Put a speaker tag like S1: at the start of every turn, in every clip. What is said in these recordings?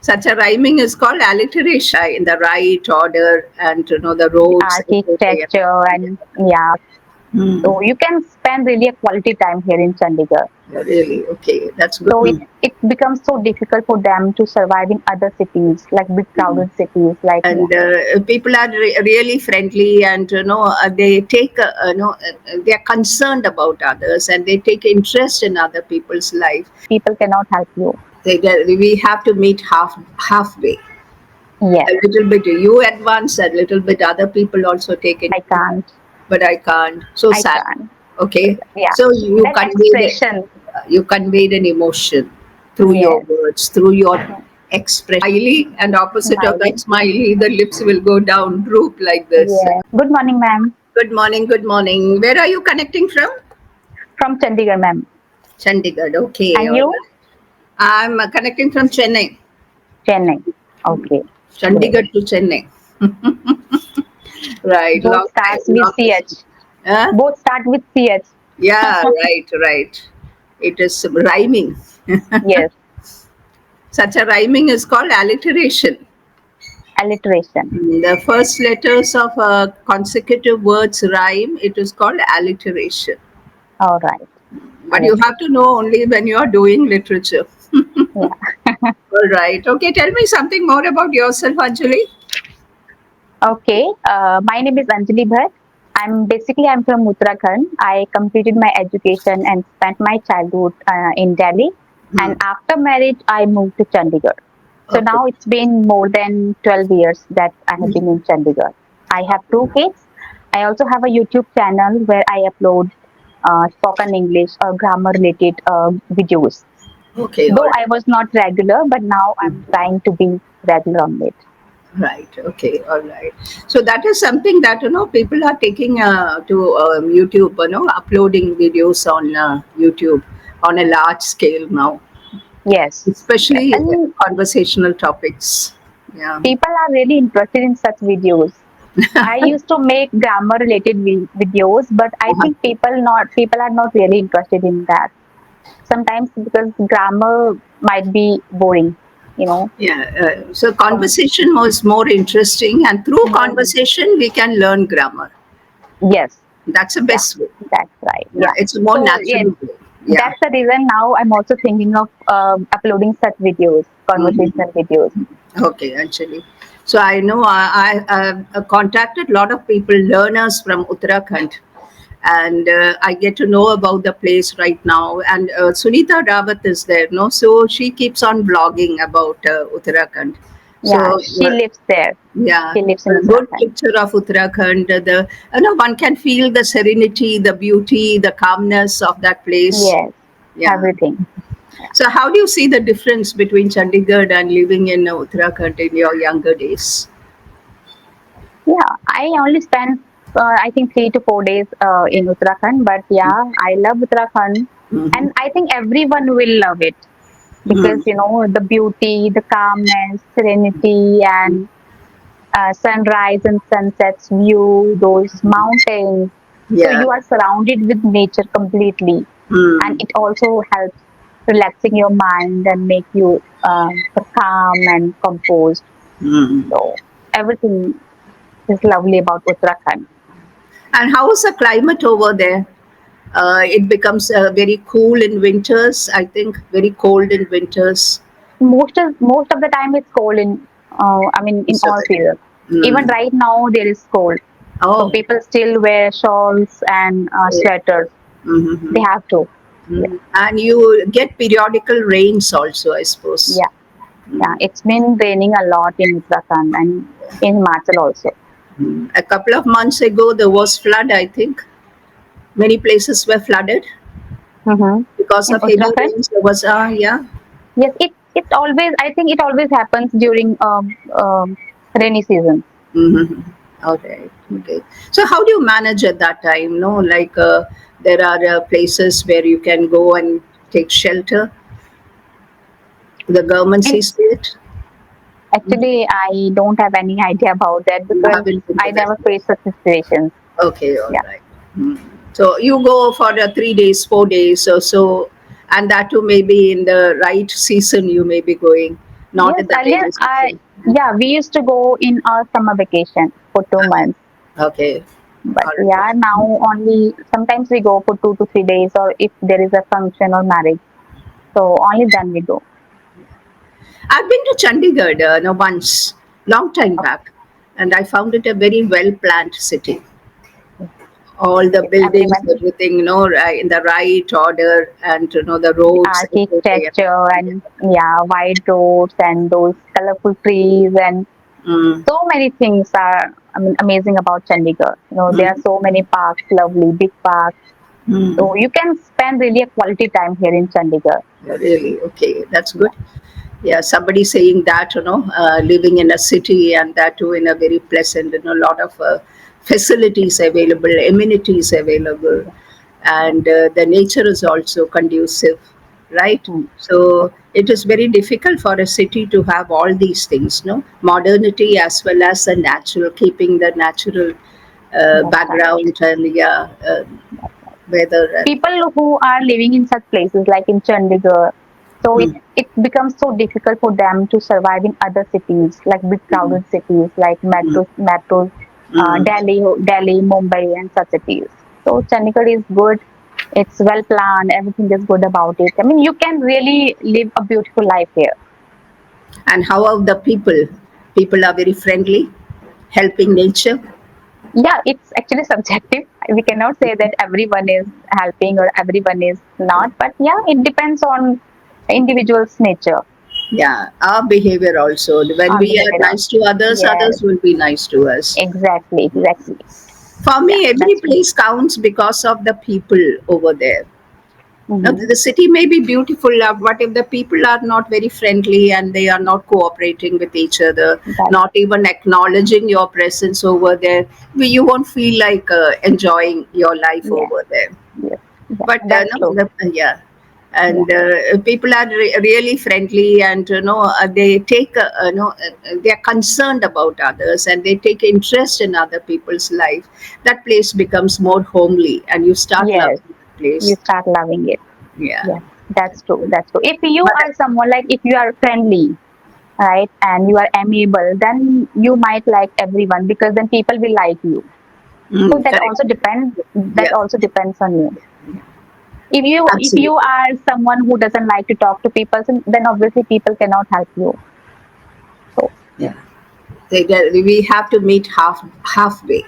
S1: Such a rhyming is called alliteration in the right order, and the roads.
S2: Architecture and yeah.
S1: Hmm.
S2: So you can spend really a quality time here in Chandigarh.
S1: Really? Okay, that's good.
S2: So it becomes so difficult for them to survive in other cities, like big crowded cities, like yeah.
S1: And people are really friendly, and they take they are concerned about others, and they take interest in other people's life.
S2: People cannot help you.
S1: We have to meet halfway.
S2: Yes,
S1: A little bit you advance, a little bit other people also take it,
S2: I can't.
S1: but I can't. So
S2: I
S1: sad.
S2: can't.
S1: Okay,
S2: Yeah,
S1: so you
S2: that
S1: conveyed
S2: expression.
S1: you conveyed an emotion through your
S2: Yes,
S1: words, through your expression. Smiley, and opposite of that
S2: smiling.
S1: smiley, the lips will go down, droop like this.
S2: Yes. Good morning, ma'am.
S1: Good morning, good morning. Where are you connecting from?
S2: From Chandigarh, ma'am.
S1: Chandigarh. Okay,
S2: And
S1: all
S2: you?
S1: right. I'm connecting from Chennai.
S2: Chennai. Okay, great.
S1: Chandigarh to Chennai. Right,
S2: Both
S1: long
S2: starts
S1: time,
S2: with
S1: long
S2: CH.
S1: distance. Huh?
S2: Both start with CH.
S1: Yeah, right, right. It is rhyming.
S2: Yes,
S1: Such a rhyming is called alliteration.
S2: alliteration.
S1: The first letters of consecutive words rhyme. It is called alliteration.
S2: All right,
S1: But you have to
S2: alliteration.
S1: know only when you are doing literature.
S2: Yeah.
S1: All right. Okay. Tell me something more about yourself, Anjali.
S2: Okay. My name is Anjali Bhatt. I'm from Uttarakhand. I completed my education and spent my childhood in Delhi.
S1: Hmm.
S2: And after marriage, I moved to Chandigarh. So
S1: Okay.
S2: now it's been more than 12 years that I have been in Chandigarh. I have two kids. I also have a YouTube channel where I upload spoken English or grammar related videos.
S1: Okay. All
S2: Though
S1: right.
S2: I was not regular, but now I'm trying to be regular on it.
S1: Right. Okay. All right. So that is something that people are taking to YouTube. Uploading videos on YouTube on a large scale now,
S2: Yes. Yes.
S1: especially
S2: And
S1: conversational topics. Yeah.
S2: people are really interested in such videos. I used to make grammar related videos, but I think people are not really interested in that. Sometimes because grammar might be boring, you know.
S1: Yeah. So
S2: Some
S1: conversation was more interesting, and through
S2: more.
S1: conversation we can learn grammar.
S2: Yes,
S1: That's the
S2: yeah,
S1: best way.
S2: that's right.
S1: Yeah.
S2: Yeah.
S1: It's a more
S2: So yes,
S1: natural way. Yeah.
S2: that's the reason now I'm also thinking of uploading such videos,
S1: Mhm.
S2: conversational videos.
S1: Okay, actually. So I know I contacted a lot of people, learners from Uttarakhand, and I get to know about the place right now. And Sunita Rawat is there, no? So she keeps on blogging about Uttarakhand.
S2: Yeah,
S1: So
S2: she lives there.
S1: yeah,
S2: She lives in
S1: a good
S2: Uttarakhand.
S1: picture of Uttarakhand. The one can feel the serenity, the beauty, the calmness of that place.
S2: Yes,
S1: Yeah.
S2: everything.
S1: So, how do you see the difference between Chandigarh and living in Uttarakhand in your younger days?
S2: Yeah, I only spent I think 3 to 4 days in Uttarakhand, but yeah, I love Uttarakhand,
S1: Mm-hmm.
S2: and I think everyone will love it because
S1: Mm.
S2: you know the beauty, the calmness, serenity, and sunrise and sunsets view, those mountains. So
S1: Yeah.
S2: you are surrounded with nature completely, and
S1: Mm.
S2: it also helps relaxing your mind and make you calm and composed.
S1: Mm.
S2: So everything is lovely about Uttarakhand.
S1: And how is the climate over there? It becomes very cool in winters, I think, very cold in winters.
S2: Most of the time it's cold in I mean in
S1: Most of
S2: all
S1: the time.
S2: seasons. Even
S1: Mm.
S2: right now there is cold, so
S1: Oh.
S2: people still wear shawls and sweaters. They
S1: Mm-hmm.
S2: have to. Yeah,
S1: And you get periodical rains also, I suppose.
S2: yeah, yeah. It's been raining a lot in Uttarakhand and in Himachal also.
S1: A couple of months ago, there was flood, I think. Many places were flooded
S2: Mm-hmm.
S1: because
S2: In
S1: of heavy
S2: Uttarakhand,
S1: rains. There was, yeah.
S2: yes, it always I think it always happens during rainy season.
S1: Mm-hmm. All right. Okay. So, how do you manage at that time? No, like there are places where you can go and take shelter. The government
S2: And
S1: sees to it.
S2: actually, I don't have any idea about that
S1: You
S2: because
S1: haven't been
S2: I
S1: to that
S2: never
S1: place.
S2: faced such situations.
S1: Okay. All
S2: Yeah.
S1: right. Hmm. So you go for 3 days, 4 days or so, and that too maybe in the right season you may be going. not
S2: Yes,
S1: in the
S2: earlier
S1: rainy season.
S2: yeah, we used to go in our summer vacation for 2 months.
S1: Okay,
S2: But
S1: all right.
S2: yeah, now only sometimes we go for 2 to 3 days, or if there is a function or marriage. So only then we go.
S1: I've been to Chandigarh no, once, long time
S2: Okay.
S1: back, and I found it a very well planned city. All the
S2: Yes,
S1: buildings,
S2: everyone,
S1: everything, in the right order, and the roads everywhere.
S2: architecture and yeah, wide roads and those colorful trees and
S1: Mm,
S2: so many things are, I mean, amazing about Chandigarh. There are
S1: mm,
S2: so many parks, lovely big parks.
S1: mm.
S2: So you can spend really a quality time here in Chandigarh.
S1: Really, okay, that's
S2: Yeah.
S1: good. Yeah, somebody saying that, living in a city, and that too in a very pleasant, lot of facilities available, amenities available, and the nature is also conducive, right?
S2: Mm.
S1: So it is very difficult for a city to have all these things, no, modernity as well as the natural, keeping the natural
S2: That's right.
S1: background, and yeah, weather and.
S2: People who are living in such places like in Chandigarh, so
S1: Mm,
S2: it becomes so difficult for them to survive in other cities, like big
S1: mm,
S2: crowded cities like
S1: mm,
S2: metros,
S1: mm.
S2: Delhi, Mumbai, and such cities. So Chandigarh is good. It's well planned. Everything is good about it. I mean, you can really live a beautiful life here.
S1: And how are the people? People are very friendly, helping nature.
S2: Yeah, it's actually subjective. We cannot say that everyone is helping or everyone is not, but yeah, it depends on individual's nature,
S1: Yeah, our behavior also. When
S2: our
S1: we are
S2: behavior.
S1: nice to others,
S2: Yes,
S1: others will be nice to us.
S2: exactly, exactly.
S1: For
S2: Yeah,
S1: me, every
S2: that's true.
S1: place counts because of the people over there. Now,
S2: Mm-hmm.
S1: the city may be beautiful, but if the people are not very friendly and they are not cooperating with each other,
S2: That,
S1: not even acknowledging your presence over there, you won't feel like enjoying your life
S2: yeah,
S1: over there.
S2: yes, yeah,
S1: But
S2: that's
S1: no,
S2: true.
S1: yeah,
S2: Yeah,
S1: and people are really friendly, and they take they are concerned about others, and they take interest in other people's life. That place becomes more homely, and you start
S2: yes,
S1: loving the place.
S2: you start loving it.
S1: Yeah,
S2: Yes, that's true. That's true. If you
S1: but
S2: are someone like if you are friendly, right, and you are amiable, then you might like everyone because then people will like you. So that
S1: correct.
S2: also depends. That
S1: Yeah,
S2: also depends on you. If you
S1: absolutely.
S2: are someone who doesn't like to talk to people, then obviously people cannot help you. So
S1: Yeah, we have to meet halfway.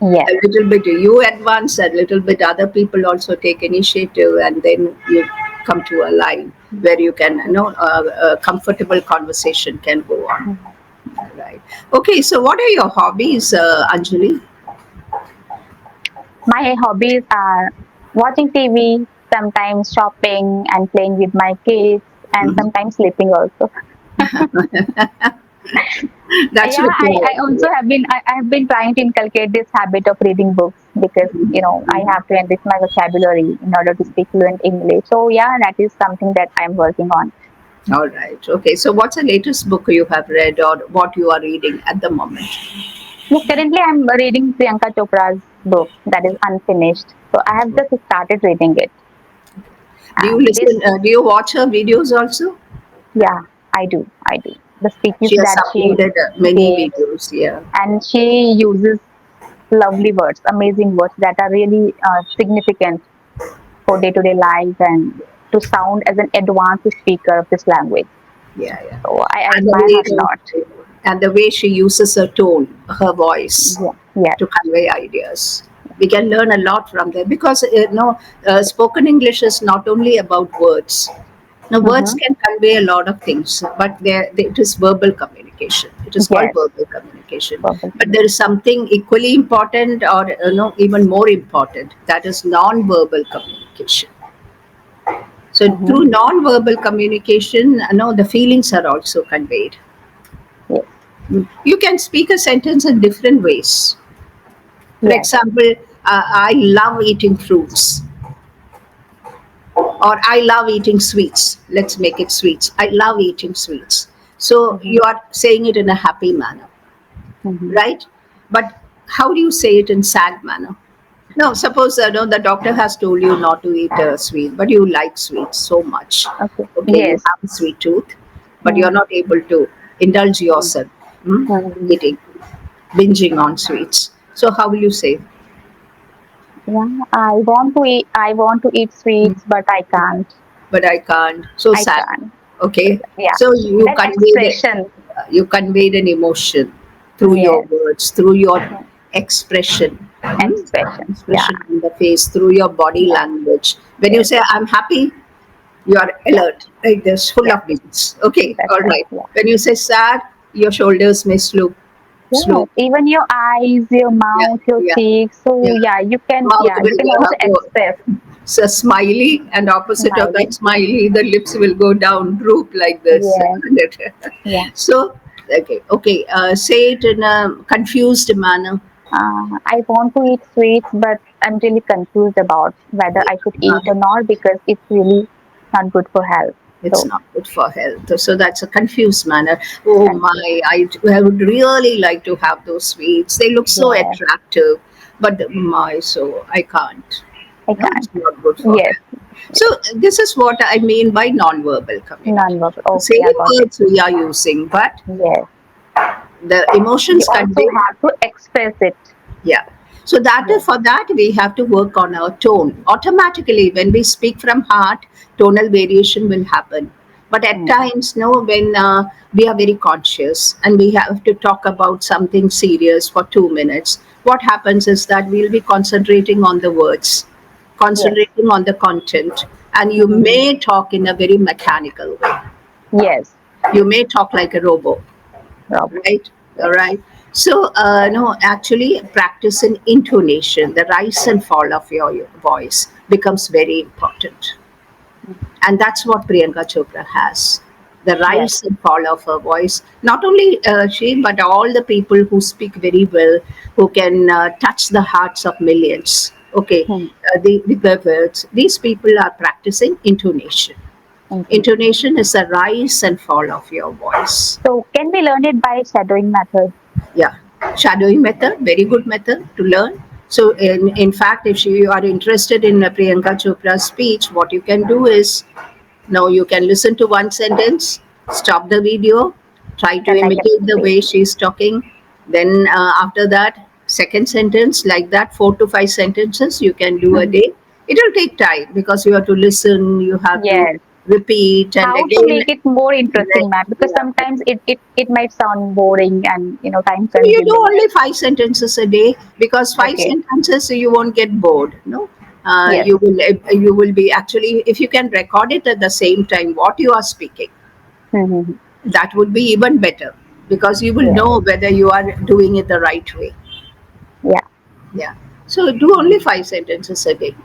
S2: yes,
S1: A little bit you advance, a little bit other people also take initiative, and then you come to a line where you can, a comfortable conversation can go on. Right. Okay, so what are your hobbies, Anjali?
S2: my hobbies are watching TV, sometimes shopping and playing with my kids, and
S1: Mhm.
S2: sometimes sleeping also.
S1: That's
S2: Yeah, I
S1: required.
S2: also have been I have been trying to inculcate this habit of reading books because I have to enrich my vocabulary in order to speak fluent English. So yeah, that is something that I'm working on.
S1: All right. Okay, so what's the latest book you have read, or what you are reading at the moment?
S2: Yes, currently I'm reading Priyanka Chopra's book that is unfinished. So I have just started reading it.
S1: Do you
S2: And this,
S1: listen, do you watch her videos also?
S2: yeah, I do. The speeches
S1: She has
S2: that she
S1: uploaded many
S2: gives,
S1: videos. Yeah.
S2: and she uses lovely words, amazing words that are really significant for day-to-day life and to sound as an advanced speaker of this language.
S1: Yeah, yeah.
S2: So I
S1: And the
S2: admire her a lot.
S1: way, and the way she uses her tone, her voice,
S2: Yeah, yes,
S1: to convey ideas. We can learn a lot from there, because spoken English is not only about words. Now, words
S2: mm-hmm.
S1: can convey a lot of things, but it is verbal communication. It is called
S2: Yes,
S1: verbal communication.
S2: verbal
S1: But there is
S2: communication.
S1: something equally important, or even more important, that is non-verbal communication. So
S2: Mm-hmm.
S1: through non-verbal communication, the feelings are also conveyed.
S2: Yes,
S1: You can speak a sentence in different ways. For
S2: yes,
S1: example, I love eating fruits, or I love eating sweets. Let's make it sweets. I love eating sweets. So
S2: mm-hmm.
S1: you are saying it in a happy manner,
S2: Mm-hmm.
S1: right? But how do you say it in sad manner? No, suppose the doctor has told you not to eat sweet, but you like sweets so much.
S2: Okay,
S1: Okay, you
S2: yes,
S1: have a sweet tooth, but you're not able to indulge
S2: Mm.
S1: yourself, hmm,
S2: Mm.
S1: eating, binging on sweets. So how will you say?
S2: Yeah, I want to eat sweets, but I can't.
S1: But I can't. So
S2: I
S1: sad.
S2: can't.
S1: Okay.
S2: Yeah,
S1: So you
S2: that
S1: conveyed
S2: expression.
S1: an emotion through your
S2: Yes,
S1: words, through your expression,
S2: expression. Yeah,
S1: expression in the face, through your body
S2: yeah,
S1: language. When you
S2: yes,
S1: say I'm happy, you are
S2: yeah,
S1: alert, like this, full
S2: yeah.
S1: of beats. Okay,
S2: That's
S1: all
S2: right.
S1: right.
S2: Yeah,
S1: When you say sad, your shoulders may
S2: yeah.
S1: slow.
S2: Even your eyes, your
S1: Yeah,
S2: mouth, your
S1: yeah,
S2: cheeks. So
S1: yeah.
S2: yeah, you can.
S1: Mouth
S2: Yeah, you
S1: will
S2: can also
S1: go
S2: express
S1: so smiley, and opposite of that
S2: smiling.
S1: smiley, the lips will go down, droop like this.
S2: Yes, yeah.
S1: So, okay, okay. Say it in a confused manner.
S2: I want to eat sweets, but I'm really confused about whether I should eat or not because it's really not good for health.
S1: It's
S2: So
S1: not good for health. So that's a confused manner. Oh
S2: confused.
S1: my, I would really like to have those sweets. They look so
S2: Yeah,
S1: attractive, but my, so I can't.
S2: I
S1: No,
S2: can't.
S1: it's not good for
S2: Yes,
S1: health. So this is what I mean by non-verbal communication.
S2: non-verbal. Okay, I
S1: Same
S2: got it.
S1: words we are using, but
S2: Yes,
S1: the
S2: we
S1: emotions
S2: also
S1: conveyed.
S2: have to express it.
S1: Yeah. So that
S2: Yes.
S1: for that we have to work on our tone. Automatically, when we speak from heart, tonal variation will happen. But at
S2: Mm.
S1: times, no, when we are very conscious and we have to talk about something serious for 2 minutes, what happens is that we'll be concentrating on the words,
S2: Yes.
S1: concentrating on the content, and you
S2: Mm-hmm.
S1: may talk in a very mechanical way.
S2: Yes,
S1: You may talk like a robot,
S2: Robert.
S1: right? All
S2: Yes.
S1: right. So, no, actually, practice in intonation, the rise and fall of your voice becomes very important.
S2: Mm.
S1: And that's what Priyanka Chopra has. The
S2: Yes.
S1: rise and fall of her voice. Not only she, but all the people who speak very well, who can touch the hearts of millions. Okay,
S2: Hmm.
S1: with the words, these people are practicing intonation.
S2: Intimate.
S1: Intonation is the rise and fall of your voice.
S2: So can we learn it by shadowing method?
S1: Yeah, shadowing method, very good method to learn. So in fact, if you are interested in Priyanka Chopra's speech, what you can do is, now you can listen to one sentence, stop the video, try to
S2: Then I can
S1: imitate the
S2: speak.
S1: way she's talking. Then after that, second sentence, like that, 4 to 5 sentences you can do a
S2: Mhm.
S1: day. It will take time because you have to listen, you have to
S2: Yes.
S1: repeat, and
S2: How to
S1: again,
S2: make it more interesting,
S1: like,
S2: ma'am? Because
S1: yeah.
S2: sometimes it might sound boring and time
S1: So you do
S2: consuming.
S1: only 5 sentences a day, because five
S2: Okay.
S1: sentences you won't get bored. No,
S2: Yes.
S1: you will be actually, if you can record it at the same time what you are speaking,
S2: Mm-hmm.
S1: that would be even better, because you will
S2: Yes.
S1: know whether you are doing it the right way.
S2: Yeah.
S1: Yeah. So do only 5 sentences a day.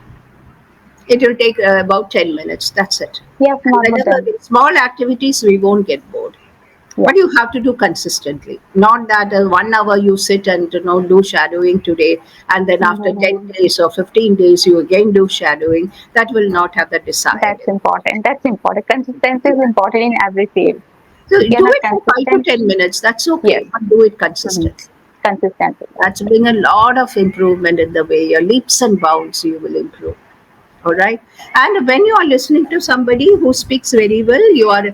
S1: It will take about 10 minutes. That's it.
S2: Yes,
S1: And
S2: not more
S1: whenever
S2: than.
S1: it's small activities, we won't get bored.
S2: Yeah.
S1: But you have to do consistently, not that 1 hour you sit and do shadowing today, and then after 10
S2: Mm-hmm.
S1: days or 15 days you again do shadowing. That will not have the desired
S2: That's
S1: effect.
S2: important. That's important. Consistency is
S1: Yeah.
S2: important in every field.
S1: So
S2: If you're
S1: do
S2: not
S1: it for 5 to
S2: consistent,
S1: 10 minutes, that's okay,
S2: yes.
S1: but do it
S2: Mm-hmm.
S1: consistently.
S2: Consistency.
S1: That's bring a lot of improvement in the way your leaps and bounds you will improve. All right. And when you are listening to somebody who speaks very well, you are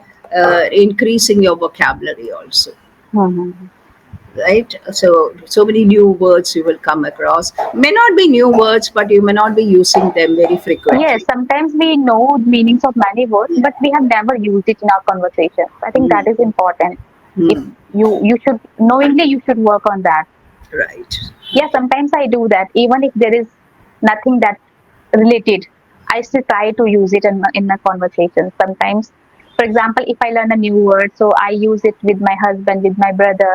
S1: increasing your vocabulary also,
S2: Mm-hmm.
S1: right? So many new words you will come across. May not be new words, but you may not be using them very
S2: Yes,
S1: frequently.
S2: sometimes we know meanings of many words,
S1: Yeah.
S2: but we have never used it in our conversations. I think that
S1: Hmm.
S2: is important. If
S1: Hmm.
S2: you should knowingly you should work on that.
S1: Right.
S2: Yeah, sometimes I do that. Even if there is nothing that related, I still try to use it in my conversation. Sometimes, for example, if I learn a new word, so I use it with my husband, with my brother,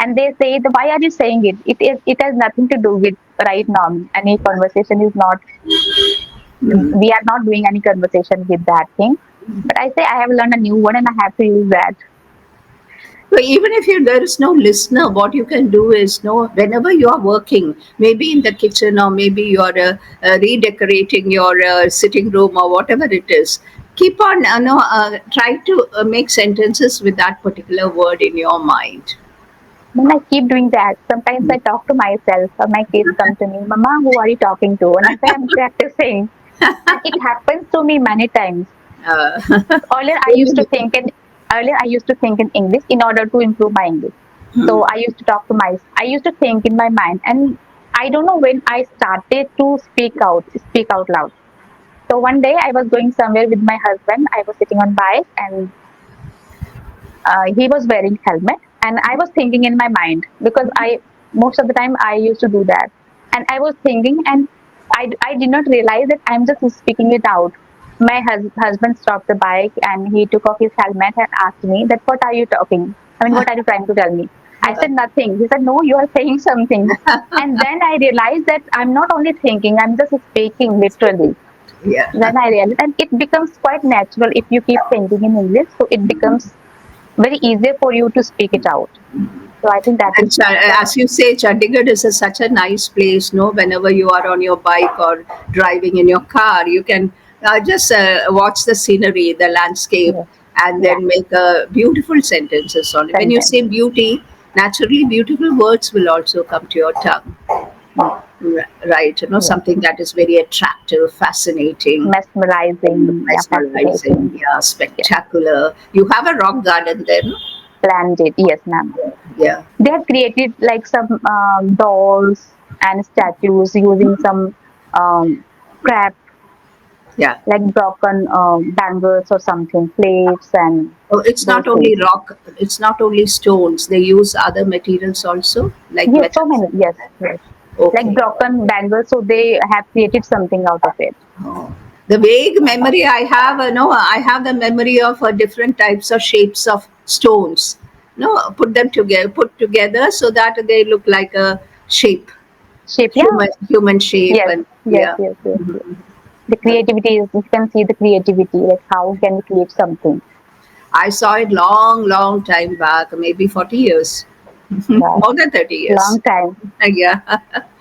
S2: and they say, "Why are you saying it? It has nothing to do with right now. Any conversation is not.
S1: Hmm.
S2: We are not doing any conversation with that thing." But I say I have learned a new word and I have to use that.
S1: So even if there is no listener, what you can do is, whenever you are working, maybe in the kitchen, or maybe you are redecorating your sitting room or whatever it is, keep on try to make sentences with that particular word in your mind.
S2: Then I keep doing that. Sometimes I talk to myself, or my kids come to me, "Mama, who are you talking to?" And I say, "I'm practicing." And it happens to me many times.
S1: Uh,
S2: Earlier, I used to think, and earlier I used to think in English in order to improve my English. So
S1: Hmm.
S2: I used to think in my mind, and I don't know when I started to speak out loud. So one day I was going somewhere with my husband. I was sitting on bike, and he was wearing helmet, and I was thinking in my mind, because I most of the time I used to do that, and I was thinking, and I did not realize that I'm just speaking it out. My husband stopped the bike, and he took off his helmet and asked me that, what are you talking, I mean, what are you trying to tell me? I said nothing. He said, no, you are saying something. And then I realized that I'm not only thinking, I'm just speaking literally.
S1: Yeah.
S2: Then I realized, and it becomes quite natural if you keep thinking in English, so it becomes very easier for you to speak it out. So I think that is
S1: And as you say, Chandigarh is such a nice place. No, whenever you are on your bike or driving in your car, you can just watch the scenery, the landscape,
S2: yes,
S1: and
S2: yeah,
S1: then make beautiful sentences on it. When you
S2: sentence,
S1: say beauty, naturally, beautiful words will also come to your tongue.
S2: yes,
S1: Right?
S2: yes,
S1: Something that is very attractive, fascinating,
S2: mesmerizing, yeah,
S1: mesmerizing,
S2: fascinating,
S1: yeah,
S2: yes,
S1: spectacular. You have a rock garden there, no?
S2: splendid, yes, ma'am.
S1: Yeah.
S2: They have created like some dolls and statues using some crap,
S1: Yeah.
S2: like broken bangles or something, plates and
S1: Oh, it's
S2: those
S1: not only
S2: things.
S1: rock, it's not only stones. They use other materials also, like
S2: Yes, so
S1: metals.
S2: many, yes, yes. Like
S1: Okay.
S2: broken bangles, so they have created something out of it.
S1: Oh. The vague memory I have, I have the memory of different types of shapes of stones. No, put together so that they look like a shape,
S2: Shape, yeah,
S1: human shape,
S2: yes,
S1: and
S2: yes,
S1: yeah.
S2: yes, yes, yes. The creativity is, you can see the creativity, like how can we create something.
S1: I saw it long, long time back, maybe 40 years,
S2: Wow,
S1: more than 30 years.
S2: long time.
S1: Yeah.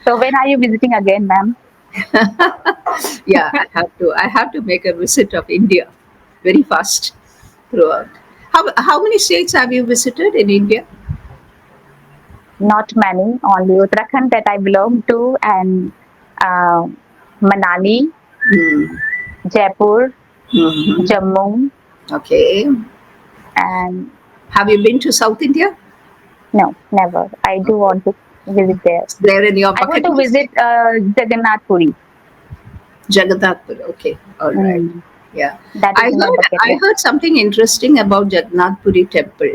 S2: So when are you visiting again, ma'am?
S1: Yeah, I have to make a visit of India very fast throughout. How many states have you visited in India?
S2: Not many, only Uttarakhand that I belong to, and uh, Manali,
S1: Hmm.
S2: Jaipur,
S1: Hmm.
S2: Jammu,
S1: Okay.
S2: and
S1: Have you been to South India?
S2: no, never. I do
S1: Okay.
S2: want to visit there.
S1: It's there in your
S2: I want
S1: bucket
S2: to
S1: list?
S2: visit Jagannath Puri.
S1: Jagannath Puri. Okay. All right.
S2: Mm,
S1: Yeah.
S2: that is in my bucket
S1: I
S2: list.
S1: heard something interesting about Jagannath Puri temple.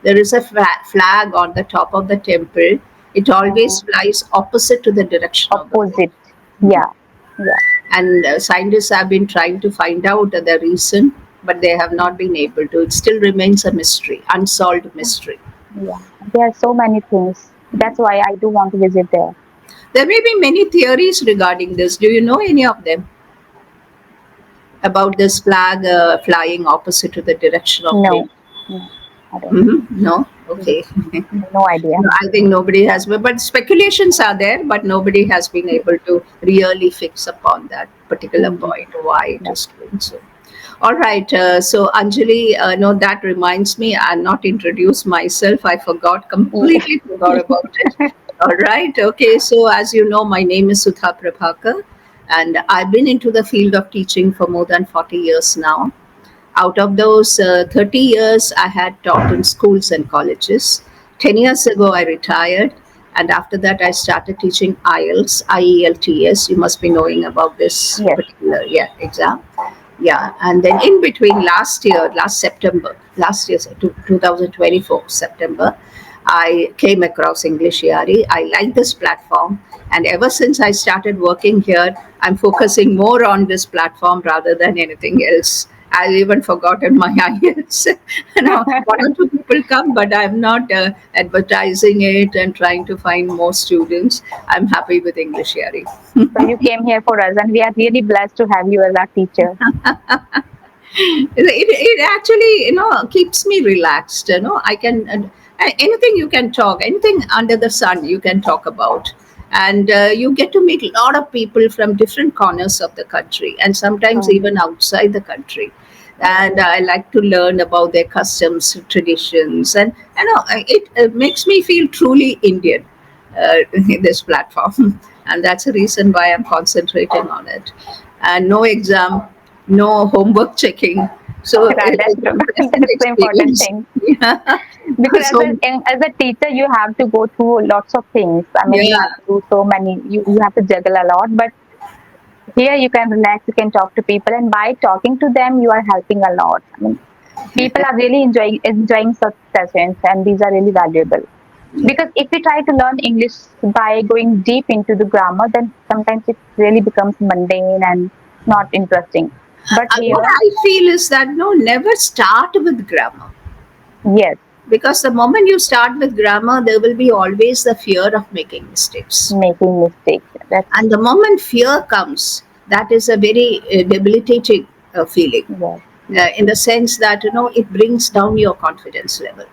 S1: There is a flag on the top of the temple. It always
S2: Uh,
S1: flies opposite to the direction of the wind.
S2: Opposite. Yeah, yeah,
S1: And scientists have been trying to find out the reason, but they have not been able to. It still remains a mystery, unsolved mystery.
S2: yeah. There are so many things. That's why I do want to visit there.
S1: There may be many theories regarding this. Do you know any of them about this flag flying opposite to the direction of wind?
S2: No, no, I don't know.
S1: No.
S2: Mm,
S1: Okay.
S2: no idea.
S1: No, I think nobody has, but speculations are there, but nobody has been able to really fix upon that particular
S2: Mm,
S1: point why it
S2: no.
S1: is doing so. All right. So, Anjali, no, that reminds me, I'll not introduce myself. I forgot,
S2: Yeah.
S1: completely forgot about it. All right. Okay. So, as you know, my name is Sudha Prabhakar, and I've been into the field of teaching for more than 40 years now. Out of those 30 years, I had taught in schools and colleges. 10 years ago, I retired. And after that, I started teaching IELTS, IELTS. You must be knowing about this
S2: Yes.
S1: particular, yeah, exam. Yeah. And then in between last September, last year, 2024, September, I came across EnglishYaari. I like this platform. And ever since I started working here, I'm focusing more on this platform rather than anything else. I've even forgotten my IELTS. One or two people come, but I'm not advertising it and trying to find more students. I'm happy with EnglishYaari.
S2: So you came here for us, and we are really blessed to have you as our teacher.
S1: It actually keeps me relaxed. I can anything you can talk, anything under the sun you can talk about, and you get to meet a lot of people from different corners of the country and sometimes
S2: Um,
S1: even outside the country. And I like to learn about their customs, traditions, and it makes me feel truly Indian, in this platform. And that's the reason why I'm concentrating on it. And no exam, no homework checking, So
S2: Right, that's
S1: it's
S2: true.
S1: a pleasant
S2: That's the important
S1: experience.
S2: thing.
S1: Yeah.
S2: Because
S1: So
S2: as a teacher, you have to go through lots of things. I mean, you
S1: yeah,
S2: have to do so many. You have to juggle a lot. But here, you can relax. You can talk to people, and by talking to them, you are helping a lot. I mean, people are really enjoying such sessions, and these are really valuable.
S1: yeah.
S2: Because if we try to learn English by going deep into the grammar, then sometimes it really becomes mundane and not interesting. But
S1: What
S2: here,
S1: I feel is that no, never start with grammar,
S2: yes,
S1: because the moment you start with grammar, there will be always the fear of making mistakes,
S2: making mistakes. That's
S1: and the moment fear comes, that is a very debilitating feeling,
S2: yes, yes.
S1: in the sense that it brings down your confidence level.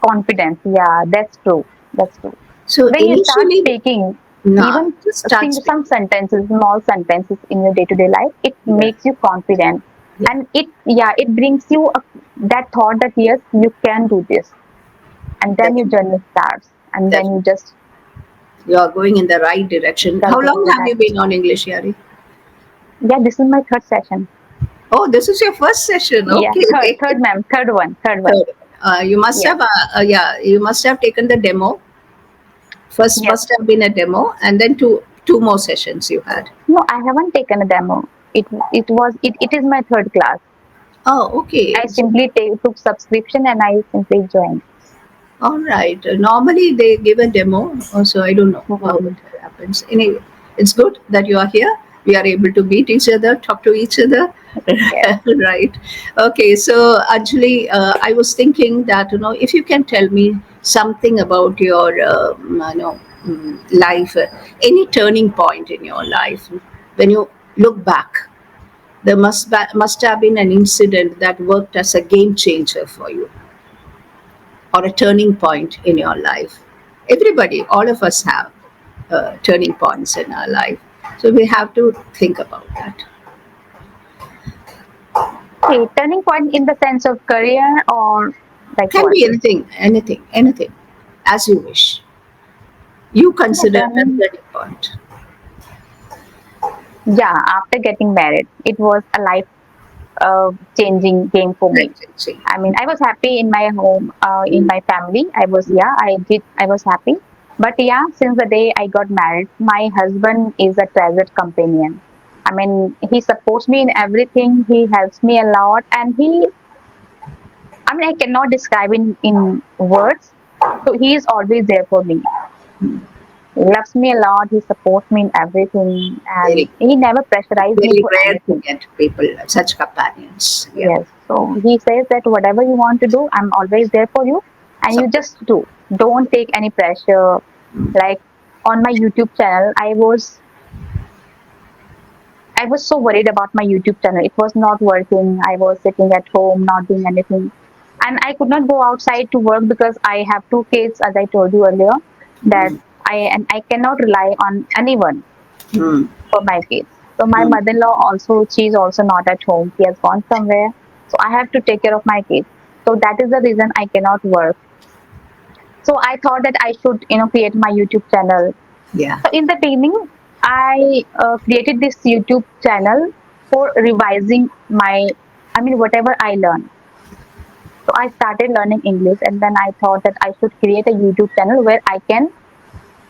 S2: Confidence. Yeah, that's true. That's true.
S1: So
S2: When you start
S1: initially,
S2: speaking,
S1: nah,
S2: even
S1: just start
S2: some
S1: speaking.
S2: sentences, small sentences in your day-to-day life, it
S1: Yeah,
S2: makes you confident,
S1: yeah,
S2: and it brings you that thought that yes, you can do this, and then your
S1: definitely,
S2: journey starts, and then you
S1: definitely.
S2: just
S1: You are going in the right direction.
S2: start
S1: How
S2: going
S1: long
S2: the
S1: have you
S2: right.
S1: been on English, Yari?
S2: Yeah, this is my third session.
S1: Oh, this is your first session.
S2: Yeah,
S1: Okay.
S2: third, ma'am, third one.
S1: Third. You must
S2: Yes,
S1: have, yeah, you must have taken the demo. First
S2: yes.
S1: must have been a demo, and then two more sessions you had.
S2: No, I haven't taken a demo. It is my third class.
S1: Oh, okay.
S2: I simply took subscription and I simply joined.
S1: All right. Normally they give a demo, so I don't know how
S2: Mhm.
S1: it happens. Anyway, it's good that you are here. We are able to meet each other, talk to each other.
S2: Yes.
S1: Right. Okay. So Anjali, I was thinking that if you can tell me something about your life, any turning point in your life, when you look back, there must have been an incident that worked as a game changer for you, or a turning point in your life. Everybody, all of us have turning points in our life. So we have to think about that.
S2: Okay, turning point in the sense of career or like
S1: Can
S2: what?
S1: be anything, anything, anything, as you wish. You
S2: Yeah,
S1: consider a
S2: turning.
S1: turning point.
S2: Yeah, after getting married, it was a life changing game for me.
S1: Right, see.
S2: I mean, I was happy in my home, in my family. I was happy. But yeah, since the day I got married, my husband is a treasured companion. I mean, he supports me in everything. He helps me a lot, and I mean, I cannot describe in words. So he is always there for me. He loves me a lot. He supports me in everything,
S1: Very
S2: and
S1: good.
S2: he never
S1: It's
S2: pressurized me
S1: very
S2: for
S1: rare to
S2: anything.
S1: get people, such companions. Yeah.
S2: Yes. So he says that whatever you want to do, I'm always there for you, and you
S1: Support.
S2: just do. Don't take any pressure. Like on my YouTube channel, I was so worried about my YouTube channel. It was not working. I was sitting at home, not doing anything. And I could not go outside to work because I have two kids, as I told you earlier, that I cannot rely on anyone
S1: Mm.
S2: for my kids. So my
S1: Mm.
S2: mother-in-law also, she's also not at home. She has gone somewhere. So I have to take care of my kids. So that is the reason I cannot work. So I thought that I should, create my YouTube channel.
S1: Yeah.
S2: So in the beginning, I created this YouTube channel for revising whatever I learned. So I started learning English, and then I thought that I should create a YouTube channel where I can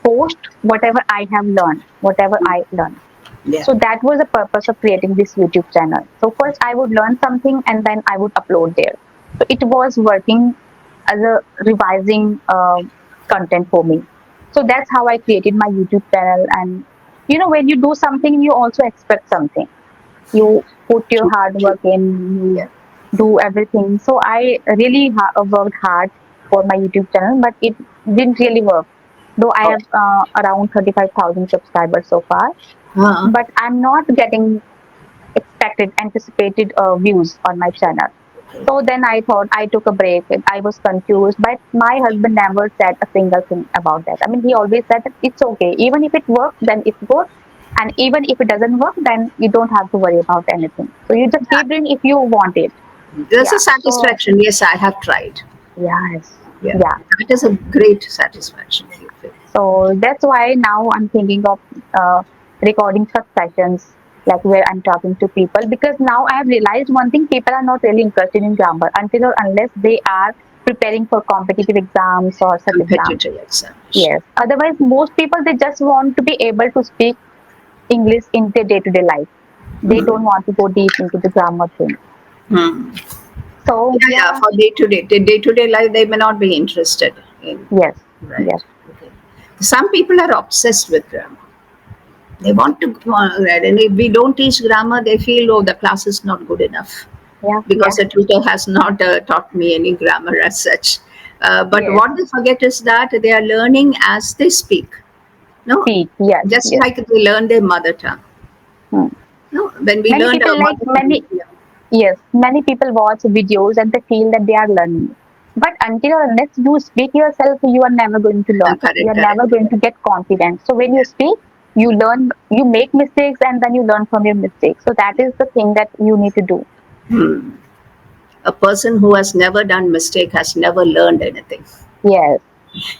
S2: post whatever I have learned, whatever I learned.
S1: Yeah.
S2: So that was the purpose of creating this YouTube channel. So first I would learn something and then I would upload there. So it was working as a revising content for me. So that's how I created my YouTube channel. And when you do something, you also expect something. You put your
S1: True.
S2: hard
S1: True.
S2: work in, you
S1: Yeah.
S2: do everything. So I really worked hard for my YouTube channel, but it didn't really work. Though I
S1: Oh.
S2: have around 35,000 subscribers so far,
S1: Uh-huh.
S2: but I'm not getting anticipated views on my channel. So then I thought I took a break and I was confused, but my husband never said a single thing about that. I mean, he always said that it's okay. Even if it works, then it's good. And even if it doesn't work, then you don't have to worry about anything. So you just keep doing if you want it.
S1: There's a
S2: Yeah. So,
S1: satisfaction. Yes, I have tried.
S2: yes.
S1: Yeah.
S2: Yeah.
S1: That is a great satisfaction.
S2: So that's why now I'm thinking of uh, recording such sessions like where I'm talking to people. Because now I have realized one thing: people are not really interested in grammar until or unless they are preparing for competitive exams or such exams.
S1: Competitive examination.
S2: Yes. Otherwise, most people they just want to be able to speak English in their day-to-day life. They don't want to go deep into the grammar thing.
S1: Hmm.
S2: So
S1: Yeah, yeah.
S2: yeah,
S1: For day to day life, they may not be interested in.
S2: yes,
S1: Right.
S2: yes,
S1: Okay. Some people are obsessed with grammar. They want to read, and if we don't teach grammar, they feel, oh, the class is not good enough
S2: yeah, yeah,
S1: because the tutor has not taught me any grammar as such. But
S2: yes.
S1: what they forget is that they are learning as they speak. No,
S2: Speak, yes,
S1: just
S2: yes.
S1: like they learn their mother tongue.
S2: Hmm.
S1: No, when we
S2: Many
S1: learned
S2: people
S1: our
S2: like
S1: mother tongue,
S2: many
S1: yeah,
S2: Yes, many people watch videos and they feel that they are learning. But until or unless you speak yourself, you are never going to learn. You
S1: correct,
S2: are never
S1: correct.
S2: going to get confidence. So when you speak, you learn, you make mistakes and then you learn from your mistakes. So that is the thing that you need to do.
S1: Hmm. A person who has never done mistake has never learned anything.
S2: Yes,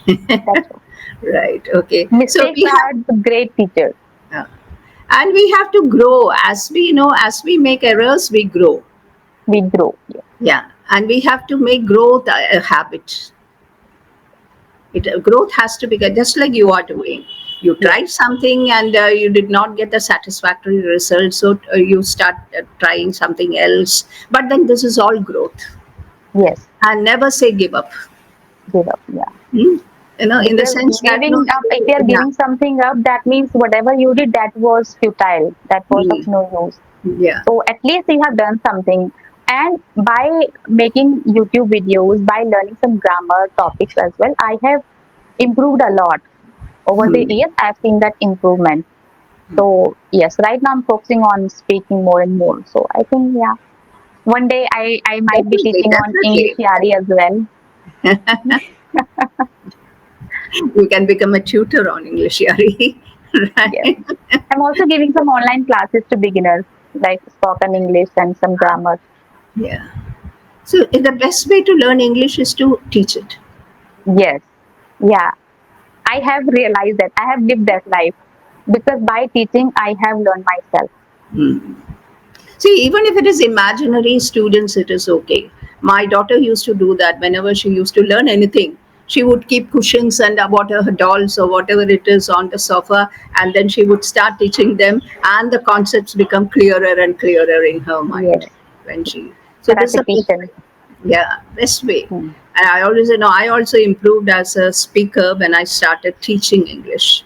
S2: that's true.
S1: Right. Okay. So
S2: Mistakes
S1: we
S2: are
S1: have,
S2: the great teachers.
S1: and we have to grow as we know, as we make errors, we grow.
S2: We grow. Yes,
S1: Yeah, and we have to make growth a habit. Growth has to be just like you are doing. You
S2: yes,
S1: tried something and you did not get the satisfactory result, so you start trying something else. But then this is all growth,
S2: yes.
S1: and never say give up.
S2: Give up. Yeah.
S1: Hmm? In the
S2: Because
S1: sense that no,
S2: giving up, if you are
S1: yeah,
S2: giving something up, that means whatever you did, that was futile. That was of
S1: hmm,
S2: no use.
S1: yeah.
S2: So at least you have done something. And by making YouTube videos, by learning some grammar topics as well, I have improved a lot. Over the
S1: Hmm.
S2: years, I've seen that improvement. So yes, right now I'm focusing on speaking more and more. So I think yeah, one day I might be
S1: Definitely,
S2: teaching on English
S1: definitely.
S2: Yaari as well.
S1: You can become a tutor on English, Yari.
S2: Yes,
S1: Right?
S2: I'm also giving some online classes to beginners, like spoken English and some grammar.
S1: Yeah. So the best way to learn English is to teach it.
S2: Yes, yeah, I have realized that I have lived that life because by teaching I have learned myself.
S1: Hmm. See, even if it is imaginary students, it is okay. My daughter used to do that whenever she used to learn anything. She would keep cushions and whatever dolls or whatever it is on the sofa, and then she would start teaching them, and the concepts become clearer and clearer in her mind
S2: Yes,
S1: when she. So this is the best
S2: repetition.
S1: way. Yeah, best way.
S2: Hmm.
S1: And I always, I also improved as a speaker when I started teaching English.